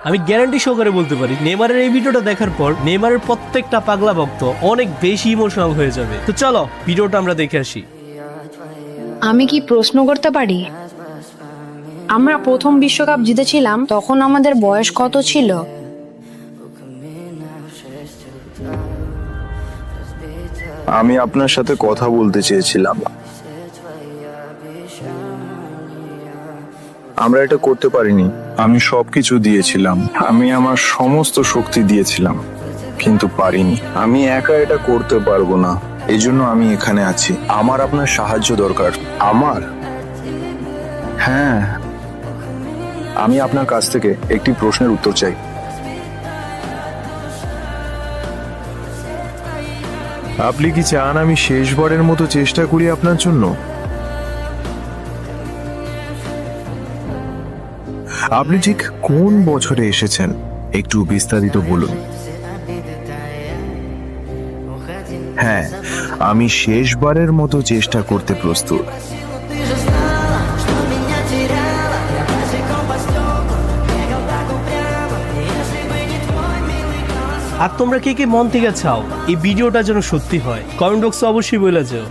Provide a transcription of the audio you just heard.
আমি গ্যারান্টি সহকারে বলতে পারি নেইমারের এই ভিডিওটা দেখার পর নেইমারের প্রত্যেকটা পাগলা ভক্ত অনেক বেশি ইমোশনাল হয়ে যাবে। তো চলো ভিডিওটা আমরা দেখে আসি। আমি কি প্রশ্ন করতে পারি, আমরা প্রথম বিশ্বকাপ জিতেছিলাম তখন আমাদের বয়স কত ছিল? আমি আপনার সাথে কথা বলতে চেয়েছিলাম। আমরা এটা করতে পারিনি। আমি সবকিছু দিয়েছিলাম, আমি আমার সমস্ত শক্তি দিয়েছিলাম, কিন্তু পারিনি। আমি একা এটা করতে পারবো না, এই জন্য আমি এখানে আছি। আমার আপনার সাহায্য দরকার। আমার, হ্যাঁ, আমি আপনার কাছ থেকে একটি প্রশ্নের উত্তর চাই। আপনি কি চান আমি শেষবারের মতো চেষ্টা করি আপনার জন্য? আপনি ঠিক কোন বছরে এসেছেন একটু বিস্তারিত বলুন। হ্যাঁ, আমি শেষবারের মতো চেষ্টা করতে প্রস্তুত। আর তোমরা কে কে মন থেকে চাও এই ভিডিওটা যেন সত্যি হয়, কমেন্ট বক্সে অবশ্যই বলে যাও।